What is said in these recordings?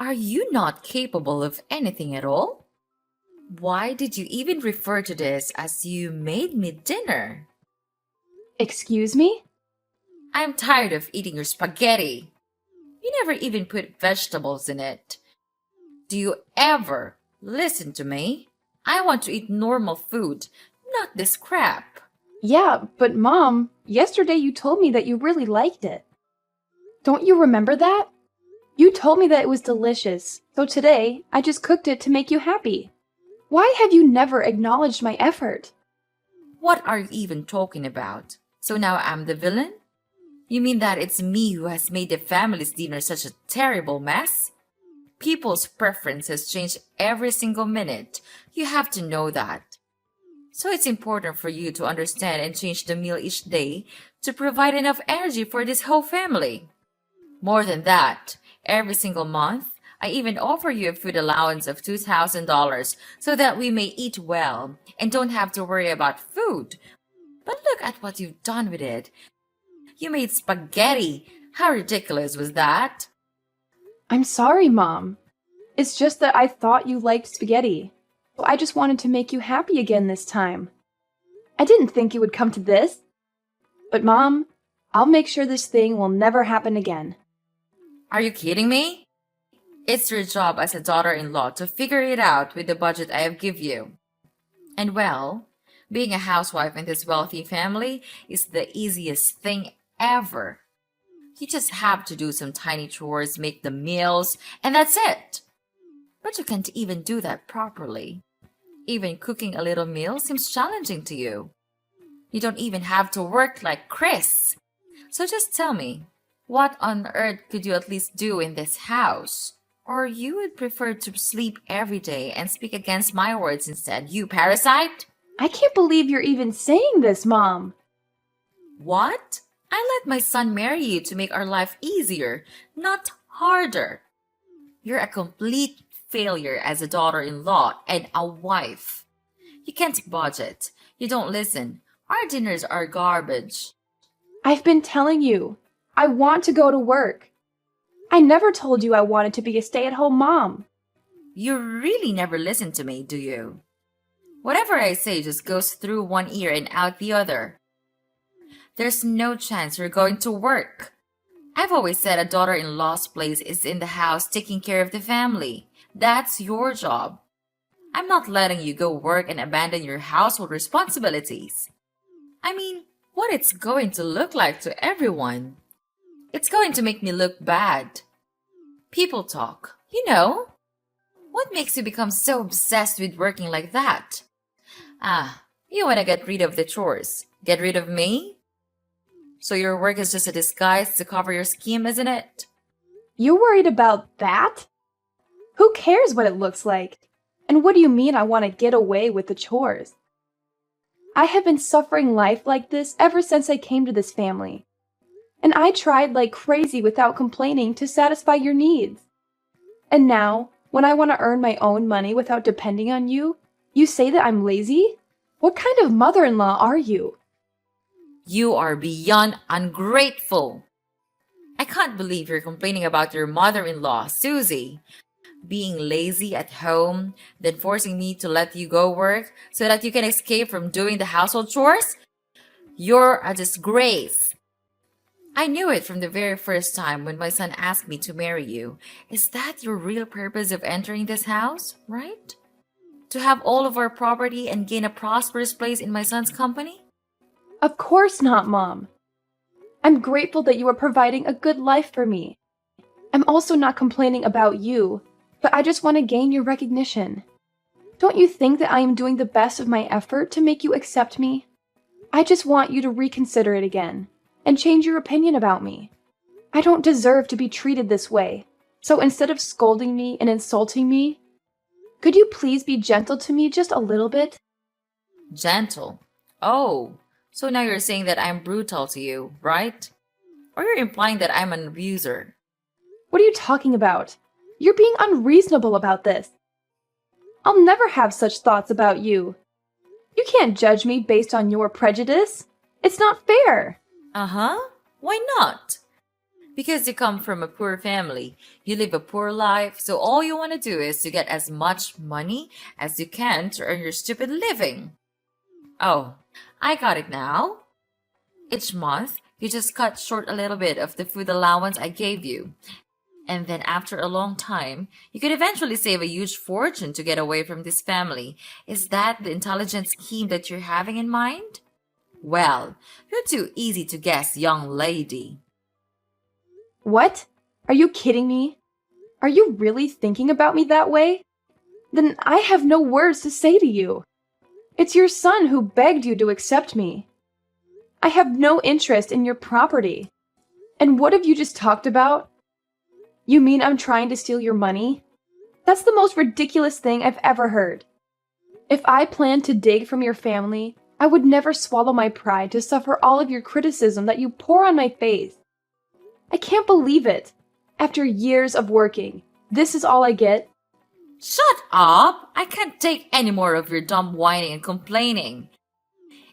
Are you not capable of anything at all? Why did you even refer to this as you made me dinner? Excuse me? I'm tired of eating your spaghetti. You never even put vegetables in it. Do you ever listen to me? I want to eat normal food, not this crap. Yeah, but Mom, yesterday you told me that you really liked it. Don't you remember that? You told me that it was delicious, so today I just cooked it to make you happy. Why have you never acknowledged my effort? What are you even talking about? So now I'm the villain? You mean that it's me who has made the family's dinner such a terrible mess? People's preferences change every single minute. You have to know that. So it's important for you to understand and change the meal each day to provide enough energy for this whole family. More than that, every single month, I even offer you a food allowance of $2,000 so that we may eat well and don't have to worry about food. But look at what you've done with it. You made spaghetti. How ridiculous was that? I'm sorry, Mom. It's just that I thought you liked spaghetti. So I just wanted to make you happy again this time. I didn't think it would come to this. But Mom, I'll make sure this thing will never happen again. Are you kidding me? It's your job as a daughter-in-law to figure it out with the budget I have give you. And well, being a housewife in this wealthy family is the easiest thing ever. You just have to do some tiny chores, make the meals, and that's it. But you can't even do that properly. Even cooking a little meal seems challenging to you. You don't even have to work like Chris. So just tell me, what on earth could you at least do in this house? Or you would prefer to sleep every day and speak against my words instead, you parasite? I can't believe you're even saying this, Mom. What? I let my son marry you to make our life easier, not harder. You're a complete failure as a daughter-in-law and a wife. You can't budget. You don't listen. Our dinners are garbage. I've been telling you, I want to go to work. I never told you I wanted to be a stay-at-home mom. You really never listen to me, do you? Whatever I say just goes through one ear and out the other. There's no chance you're going to work. I've always said a daughter-in-law's place is in the house taking care of the family. That's your job. I'm not letting you go work and abandon your household responsibilities. I mean, what it's going to look like to everyone. It's going to make me look bad. People talk, you know. What makes you become so obsessed with working like that? You want to get rid of the chores. Get rid of me? So your work is just a disguise to cover your scheme, isn't it? You're worried about that? Who cares what it looks like? And what do you mean I want to get away with the chores? I have been suffering life like this ever since I came to this family. And I tried like crazy without complaining to satisfy your needs. And now, when I want to earn my own money without depending on you, you say that I'm lazy? What kind of mother-in-law are you? You are beyond ungrateful. I can't believe you're complaining about your mother-in-law, Susie, being lazy at home, then forcing me to let you go work so that you can escape from doing the household chores. You're a disgrace. I knew it from the very first time when my son asked me to marry you. Is that your real purpose of entering this house, right? To have all of our property and gain a prosperous place in my son's company? Of course not, Mom. I'm grateful that you are providing a good life for me. I'm also not complaining about you, but I just want to gain your recognition. Don't you think that I am doing the best of my effort to make you accept me? I just want you to reconsider it again and change your opinion about me. I don't deserve to be treated this way, so instead of scolding me and insulting me, could you please be gentle to me just a little bit? Gentle? Oh, so now you're saying that I'm brutal to you, right? Or you're implying that I'm an abuser. What are you talking about? You're being unreasonable about this. I'll never have such thoughts about you. You can't judge me based on your prejudice. It's not fair. Uh-huh. Why not? Because you come from a poor family, you live a poor life, so all you want to do is to get as much money as you can to earn your stupid living. Oh, I got it now. Each month, you just cut short a little bit of the food allowance I gave you. And then after a long time, you could eventually save a huge fortune to get away from this family. Is that the intelligent scheme that you're having in mind? Well, you're too easy to guess, young lady. What? Are you kidding me? Are you really thinking about me that way? Then I have no words to say to you. It's your son who begged you to accept me. I have no interest in your property. And what have you just talked about? You mean I'm trying to steal your money? That's the most ridiculous thing I've ever heard. If I planned to dig from your family, I would never swallow my pride to suffer all of your criticism that you pour on my face. I can't believe it. After years of working, this is all I get? Shut up! I can't take any more of your dumb whining and complaining.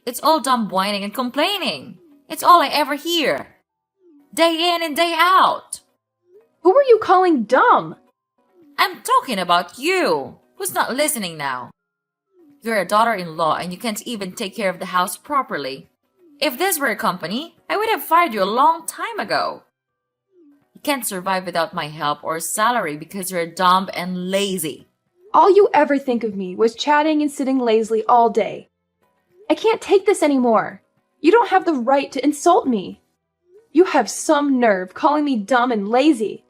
It's all dumb whining and complaining. It's all I ever hear. Day in and day out. Who are you calling dumb? I'm talking about you. Who's not listening now? You're a daughter-in-law and you can't even take care of the house properly. If this were a company, I would have fired you a long time ago. You can't survive without my help or salary because you're dumb and lazy. All you ever think of me was chatting and sitting lazily all day. I can't take this anymore. You don't have the right to insult me. You have some nerve calling me dumb and lazy.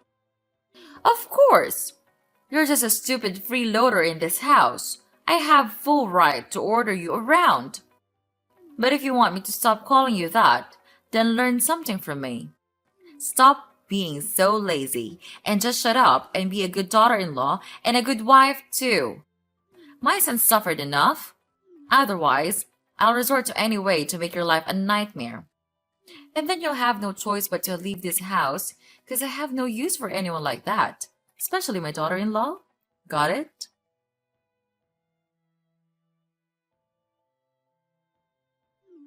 Of course. You're just a stupid freeloader in this house. I have full right to order you around. But if you want me to stop calling you that, then learn something from me. Stop being so lazy and just shut up and be a good daughter-in-law and a good wife too. My son suffered enough. Otherwise, I'll resort to any way to make your life a nightmare. And then you'll have no choice but to leave this house because I have no use for anyone like that, especially my daughter-in-law. Got it?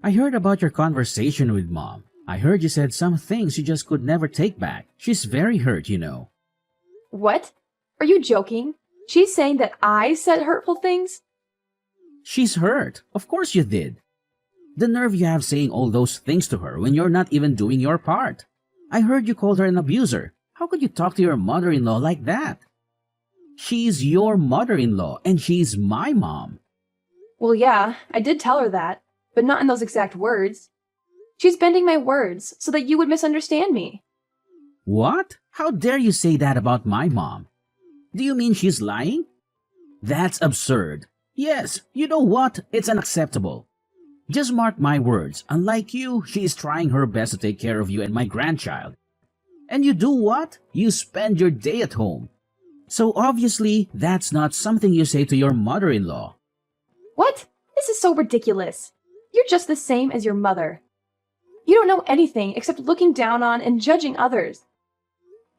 I heard about your conversation with Mom. I heard you said some things you just could never take back. She's very hurt, you know. What? Are you joking? She's saying that I said hurtful things? She's hurt. Of course you did. The nerve you have saying all those things to her when you're not even doing your part. I heard you called her an abuser. How could you talk to your mother-in-law like that? She's your mother-in-law and she's my mom. Well, yeah, I did tell her that, but not in those exact words. She's bending my words so that you would misunderstand me. What? How dare you say that about my mom? Do you mean she's lying? That's absurd. Yes, you know what? It's unacceptable. Just mark my words. Unlike you, she is trying her best to take care of you and my grandchild. And you do what? You spend your day at home. So obviously, that's not something you say to your mother-in-law. What? This is so ridiculous. You're just the same as your mother. You don't know anything except looking down on and judging others.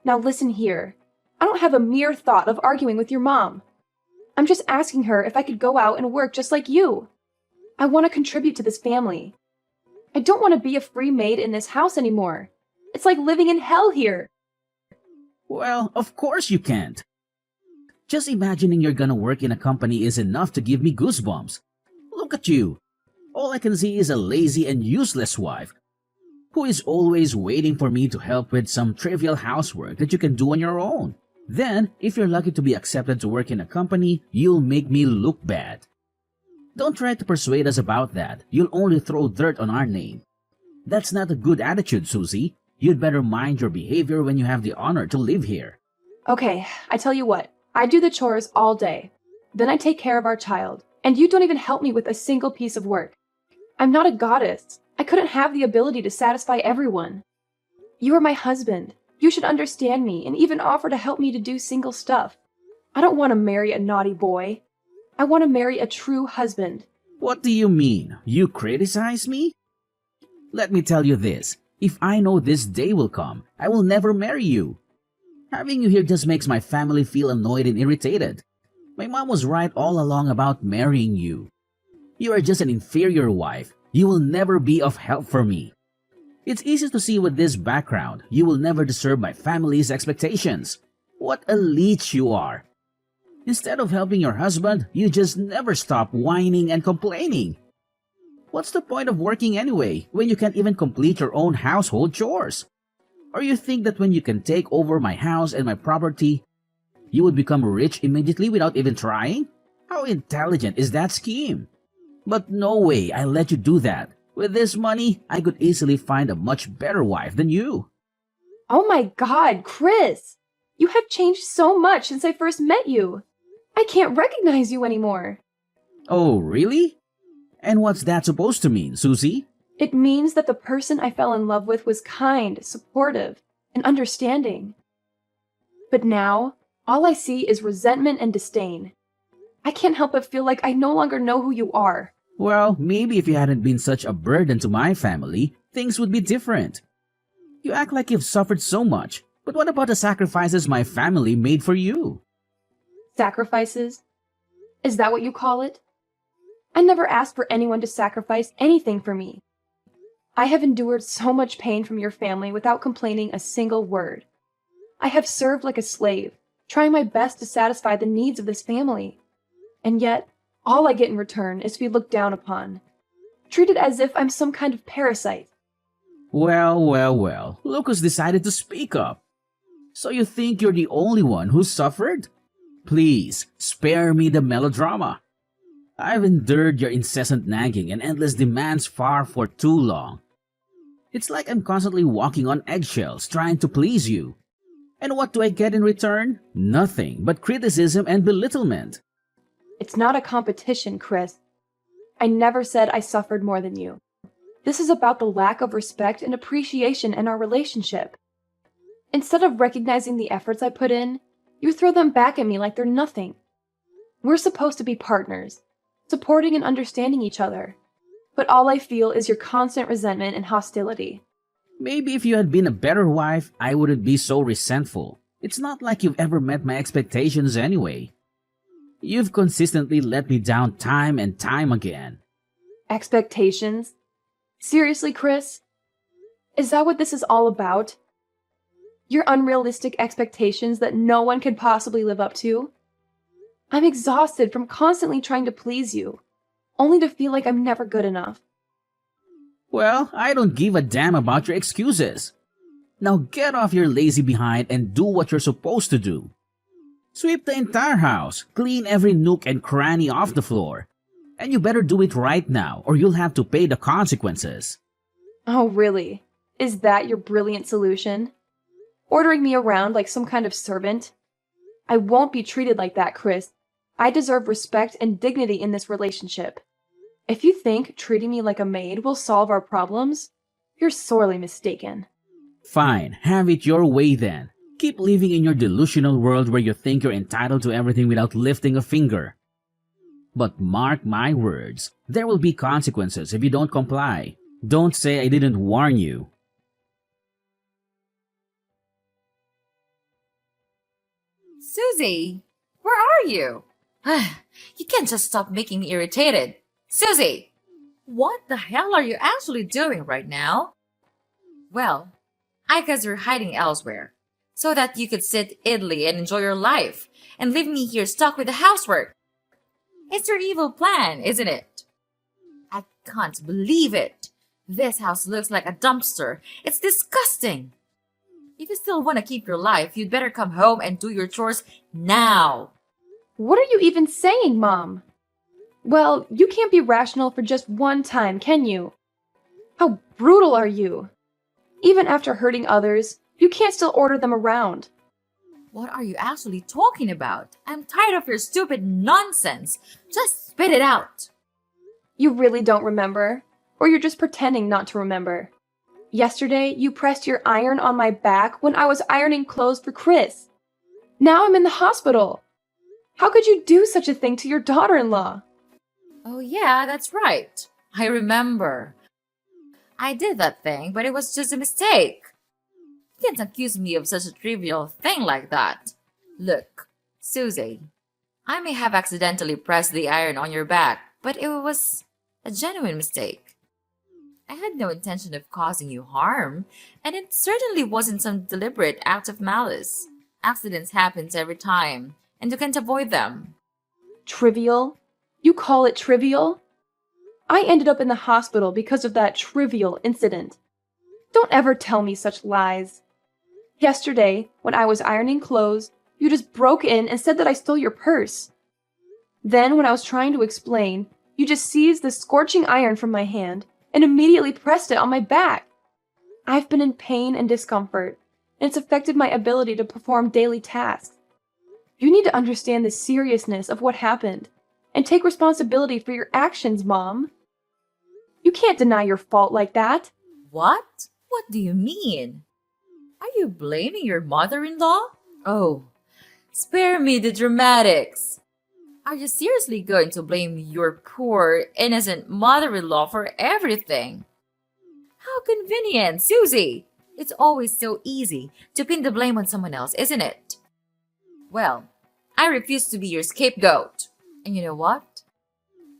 Now listen here. I don't have a mere thought of arguing with your mom. I'm just asking her if I could go out and work just like you. I want to contribute to this family. I don't want to be a free maid in this house anymore. It's like living in hell here. Well, of course you can't. Just imagining you're gonna work in a company is enough to give me goosebumps. Look at you. All I can see is a lazy and useless wife who is always waiting for me to help with some trivial housework that you can do on your own. Then, if you're lucky to be accepted to work in a company, you'll make me look bad. Don't try to persuade us about that. You'll only throw dirt on our name. That's not a good attitude, Susie. You'd better mind your behavior when you have the honor to live here. Okay, I tell you what. I do the chores all day. Then I take care of our child. And you don't even help me with a single piece of work. I'm not a goddess. I couldn't have the ability to satisfy everyone. You are my husband. You should understand me and even offer to help me to do single stuff. I don't want to marry a naughty boy. I want to marry a true husband. What do you mean? You criticize me? Let me tell you this. If I know this day will come, I will never marry you. Having you here just makes my family feel annoyed and irritated. My mom was right all along about marrying you. You are just an inferior wife. You will never be of help for me. It's easy to see with this background, you will never deserve my family's expectations. What a leech you are. Instead of helping your husband, you just never stop whining and complaining. What's the point of working anyway when you can't even complete your own household chores? Or you think that when you can take over my house and my property, you would become rich immediately without even trying? How intelligent is that scheme? But no way I'll let you do that. With this money, I could easily find a much better wife than you. Oh my God, Chris! You have changed so much since I first met you. I can't recognize you anymore. Oh, really? And what's that supposed to mean, Susie? It means that the person I fell in love with was kind, supportive, and understanding. But now, all I see is resentment and disdain. I can't help but feel like I no longer know who you are. Well, maybe if you hadn't been such a burden to my family, things would be different. You act like you've suffered so much, but what about the sacrifices my family made for you? Sacrifices? Is that what you call it? I never asked for anyone to sacrifice anything for me. I have endured so much pain from your family without complaining a single word. I have served like a slave, trying my best to satisfy the needs of this family. And yet, all I get in return is to be looked down upon, treated as if I'm some kind of parasite. Well, look who's decided to speak up. So you think you're the only one who suffered? Please, spare me the melodrama. I've endured your incessant nagging and endless demands far for too long. It's like I'm constantly walking on eggshells trying to please you. And what do I get in return? Nothing but criticism and belittlement. It's not a competition, Chris. I never said I suffered more than you. This is about the lack of respect and appreciation in our relationship. Instead of recognizing the efforts I put in, you throw them back at me like they're nothing. We're supposed to be partners, supporting and understanding each other. But all I feel is your constant resentment and hostility. Maybe if you had been a better wife, I wouldn't be so resentful. It's not like you've ever met my expectations anyway. You've consistently let me down time and time again. Expectations? Seriously, Chris? Is that what this is all about? Your unrealistic expectations that no one could possibly live up to? I'm exhausted from constantly trying to please you, only to feel like I'm never good enough. Well, I don't give a damn about your excuses. Now get off your lazy behind and do what you're supposed to do. Sweep the entire house, clean every nook and cranny off the floor. And you better do it right now or you'll have to pay the consequences. Oh, really? Is that your brilliant solution? Ordering me around like some kind of servant? I won't be treated like that, Chris. I deserve respect and dignity in this relationship. If you think treating me like a maid will solve our problems, you're sorely mistaken. Fine, have it your way then. Keep living in your delusional world where you think you're entitled to everything without lifting a finger. But mark my words, there will be consequences if you don't comply. Don't say I didn't warn you. Susie, where are you? You can't just stop making me irritated. Susie, what the hell are you actually doing right now? Well, I guess you're hiding elsewhere, so that you could sit idly and enjoy your life, and leave me here stuck with the housework. It's your evil plan, isn't it? I can't believe it. This house looks like a dumpster. It's disgusting. If you still want to keep your life, you'd better come home and do your chores now. What are you even saying, Mom? Well, you can't be rational for just one time, can you? How brutal are you? Even after hurting others, you can't still order them around. What are you actually talking about? I'm tired of your stupid nonsense. Just spit it out. You really don't remember? Or you're just pretending not to remember? Yesterday, you pressed your iron on my back when I was ironing clothes for Chris. Now I'm in the hospital. How could you do such a thing to your daughter-in-law? Oh yeah, that's right. I remember. I did that thing, but it was just a mistake. You can't accuse me of such a trivial thing like that. Look, Susie, I may have accidentally pressed the iron on your back, but it was a genuine mistake. I had no intention of causing you harm, and it certainly wasn't some deliberate act of malice. Accidents happen every time, and you can't avoid them. Trivial? You call it trivial? I ended up in the hospital because of that trivial incident. Don't ever tell me such lies. Yesterday, when I was ironing clothes, you just broke in and said that I stole your purse. Then, when I was trying to explain, you just seized the scorching iron from my hand and immediately pressed it on my back. I've been in pain and discomfort, and it's affected my ability to perform daily tasks. You need to understand the seriousness of what happened and take responsibility for your actions, Mom. You can't deny your fault like that. What? What do you mean? Are you blaming your mother-in-law? Oh, spare me the dramatics. Are you seriously going to blame your poor, innocent mother-in-law for everything? How convenient, Susie! It's always so easy to pin the blame on someone else, isn't it? Well, I refuse to be your scapegoat. And you know what?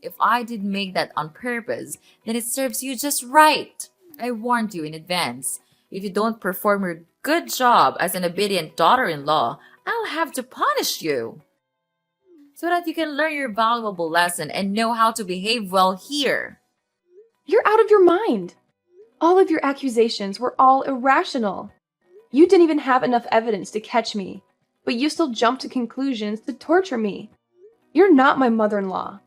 If I did make that on purpose, then it serves you just right. I warned you in advance. If you don't perform your good job as an obedient daughter-in-law, I'll have to punish you, so that you can learn your valuable lesson and know how to behave well here. You're out of your mind. All of your accusations were all irrational. You didn't even have enough evidence to catch me, but you still jumped to conclusions to torture me. You're not my mother-in-law.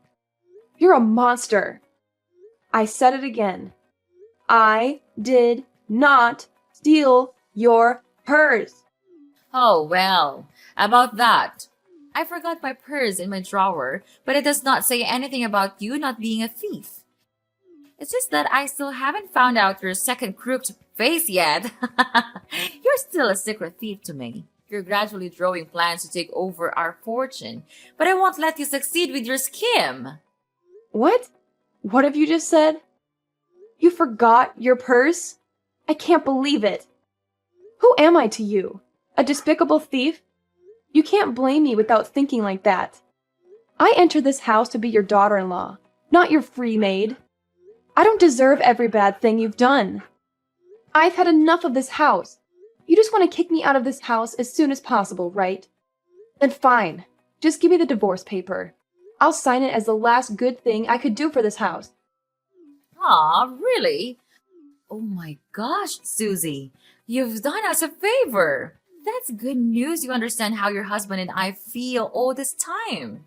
You're a monster. I said it again. I did not steal your purse. Oh, well, about that. I forgot my purse in my drawer, but it does not say anything about you not being a thief. It's just that I still haven't found out your second crooked face yet. You're still a secret thief to me. You're gradually drawing plans to take over our fortune, but I won't let you succeed with your scheme. What? What have you just said? You forgot your purse? I can't believe it. Who am I to you? A despicable thief? You can't blame me without thinking like that. I entered this house to be your daughter-in-law, not your free maid. I don't deserve every bad thing you've done. I've had enough of this house. You just want to kick me out of this house as soon as possible, right? Then fine. Just give me the divorce paper. I'll sign it as the last good thing I could do for this house. Aw, really? Oh my gosh, Susie, you've done us a favor. That's good news you understand how your husband and I feel all this time.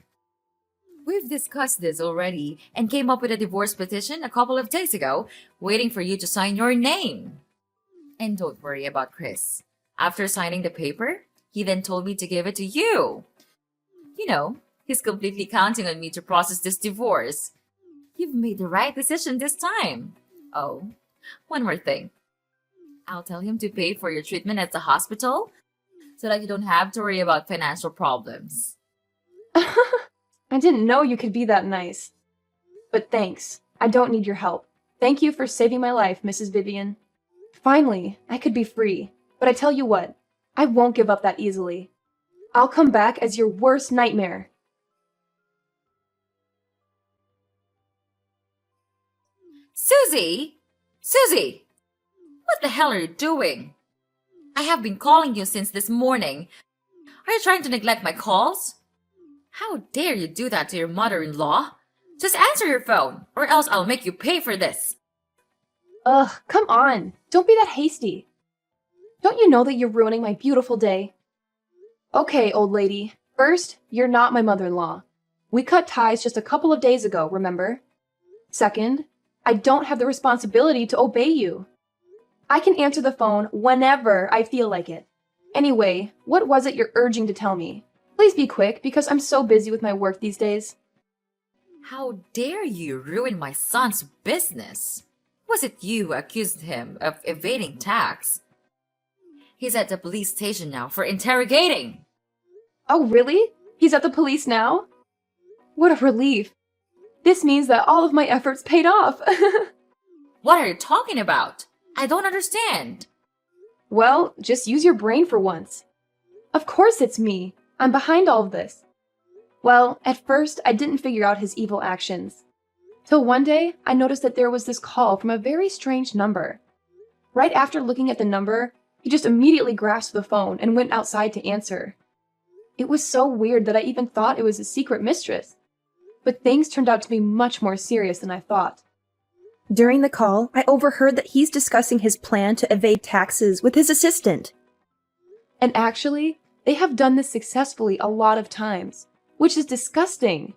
We've discussed this already and came up with a divorce petition a couple of days ago, waiting for you to sign your name. And don't worry about Chris. After signing the paper, he then told me to give it to you. You know, he's completely counting on me to process this divorce. You've made the right decision this time. Oh, one more thing. I'll tell him to pay for your treatment at the hospital so that you don't have to worry about financial problems. I didn't know you could be that nice. But thanks. I don't need your help. Thank you for saving my life, Mrs. Vivian. Finally, I could be free. But I tell you what, I won't give up that easily. I'll come back as your worst nightmare. Susie! Susie! What the hell are you doing? I have been calling you since this morning. Are you trying to neglect my calls? How dare you do that to your mother-in-law? Just answer your phone, or else I'll make you pay for this. Ugh, come on. Don't be that hasty. Don't you know that you're ruining my beautiful day? Okay, old lady. First, you're not my mother-in-law. We cut ties just a couple of days ago, remember? Second, I don't have the responsibility to obey you. I can answer the phone whenever I feel like it. Anyway, what was it you're urging to tell me? Please be quick, because I'm so busy with my work these days. How dare you ruin my son's business? Was it you who accused him of evading tax? He's at the police station now for interrogating. Oh, really? He's at the police now? What a relief. This means that all of my efforts paid off. What are you talking about? I don't understand. Well, just use your brain for once. Of course it's me. I'm behind all of this. Well, at first, I didn't figure out his evil actions. Till one day, I noticed that there was this call from a very strange number. Right after looking at the number, he just immediately grasped the phone and went outside to answer. It was so weird that I even thought it was his secret mistress. But things turned out to be much more serious than I thought. During the call, I overheard that he's discussing his plan to evade taxes with his assistant. And actually, they have done this successfully a lot of times, which is disgusting.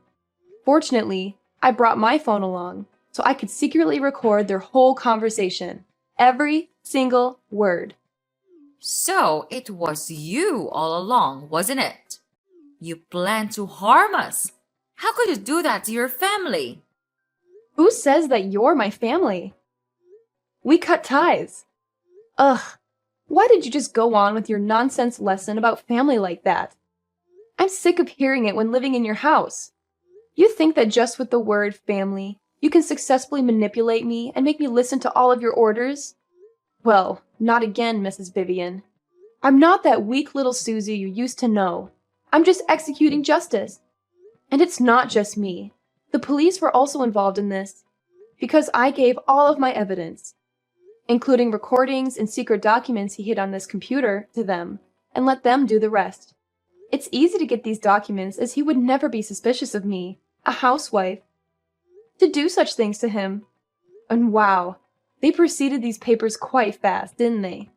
Fortunately, I brought my phone along, so I could secretly record their whole conversation. Every single word. So it was you all along, wasn't it? You planned to harm us. How could you do that to your family? Who says that you're my family? We cut ties. Ugh, why did you just go on with your nonsense lesson about family like that? I'm sick of hearing it when living in your house. You think that just with the word family, you can successfully manipulate me and make me listen to all of your orders? Well, not again, Mrs. Vivian. I'm not that weak little Susie you used to know. I'm just executing justice. And it's not just me. The police were also involved in this, because I gave all of my evidence, including recordings and secret documents he hid on this computer, to them, and let them do the rest. It's easy to get these documents, as he would never be suspicious of me, a housewife, to do such things to him. And wow, they proceeded these papers quite fast, didn't they?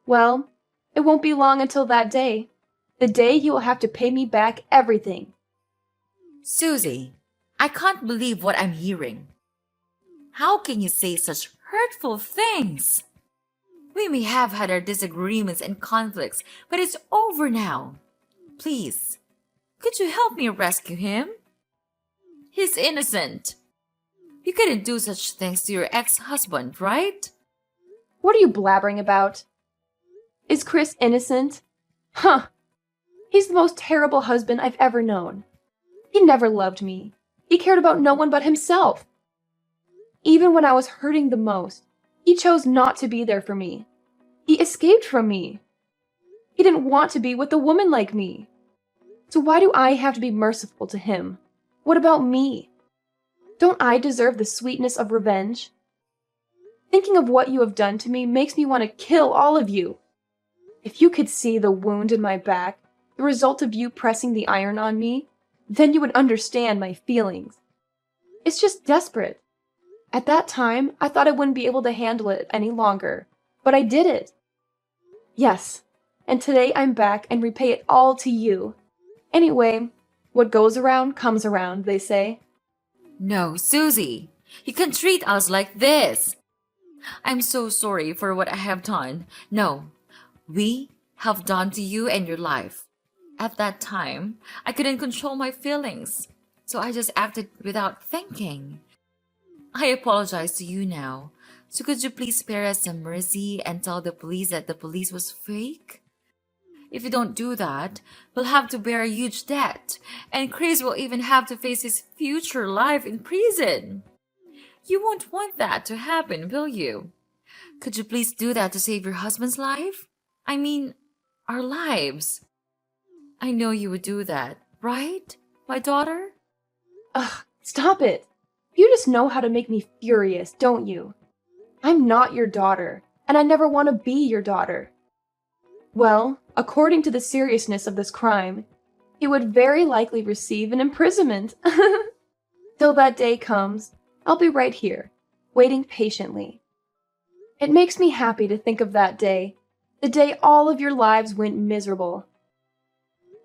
Well, it won't be long until that day. The day he will have to pay me back everything. Susie, I can't believe what I'm hearing. How can you say such hurtful things? We may have had our disagreements and conflicts, but it's over now. Please, could you help me rescue him? He's innocent. You couldn't do such things to your ex-husband, right? What are you blabbering about? Is Chris innocent? Huh. He's the most terrible husband I've ever known. He never loved me. He cared about no one but himself. Even when I was hurting the most, he chose not to be there for me. He escaped from me. He didn't want to be with a woman like me. So why do I have to be merciful to him? What about me? Don't I deserve the sweetness of revenge? Thinking of what you have done to me makes me want to kill all of you. If you could see the wound in my back, the result of you pressing the iron on me, then you would understand my feelings. It's just desperate. At that time, I thought I wouldn't be able to handle it any longer, but I did it. Yes, and today I'm back and repay it all to you. Anyway, what goes around comes around, they say. No, Susie, you can't treat us like this. I'm so sorry for what I have done. No, we have done to you and your life. At that time, I couldn't control my feelings, so I just acted without thinking. I apologize to you now. So could you please spare us some mercy and tell the police that the police was fake? If you don't do that, we'll have to bear a huge debt, and Chris will even have to face his future life in prison. You won't want that to happen, will you? Could you please do that to save your husband's life? I mean, our lives. I know you would do that, right, my daughter? Ugh, stop it. You just know how to make me furious, don't you? I'm not your daughter, and I never want to be your daughter. Well, according to the seriousness of this crime, he would very likely receive an imprisonment. Till that day comes, I'll be right here, waiting patiently. It makes me happy to think of that day, the day all of your lives went miserable.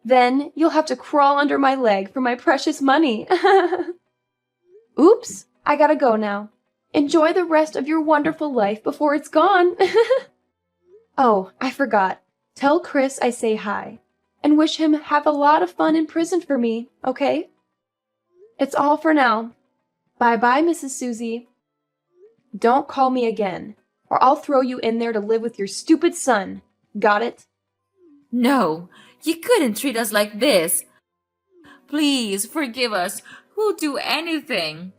Then you'll have to crawl under my leg for my precious money. Oops, I gotta go now. Enjoy the rest of your wonderful life before it's gone. Oh, I forgot. Tell Chris I say hi, and wish him have a lot of fun in prison for me, okay? It's all for now. Bye-bye, Mrs. Susie. Don't call me again, or I'll throw you in there to live with your stupid son. Got it? No, you couldn't treat us like this. Please forgive us. We'll do anything.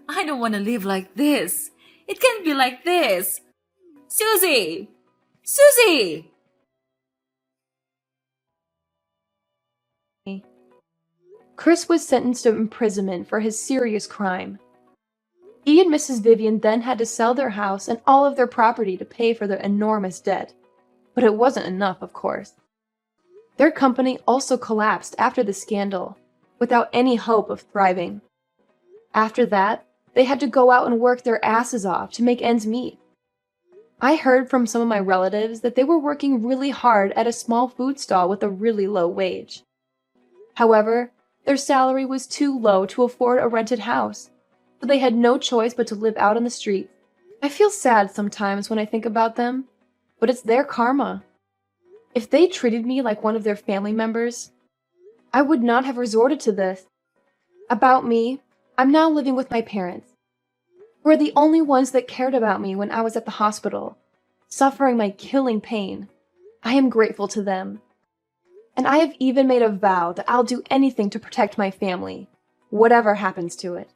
I don't want to live like this. It can't be like this. Susie! Susie! Chris was sentenced to imprisonment for his serious crime. He and Mrs. Vivian then had to sell their house and all of their property to pay for their enormous debt. But it wasn't enough, of course. Their company also collapsed after the scandal, without any hope of thriving. After that, they had to go out and work their asses off to make ends meet. I heard from some of my relatives that they were working really hard at a small food stall with a really low wage. However, their salary was too low to afford a rented house, so they had no choice but to live out on the street. I feel sad sometimes when I think about them, but it's their karma. If they treated me like one of their family members, I would not have resorted to this. About me, I'm now living with my parents, who are the only ones that cared about me when I was at the hospital, suffering my killing pain. I am grateful to them. And I have even made a vow that I'll do anything to protect my family, whatever happens to it.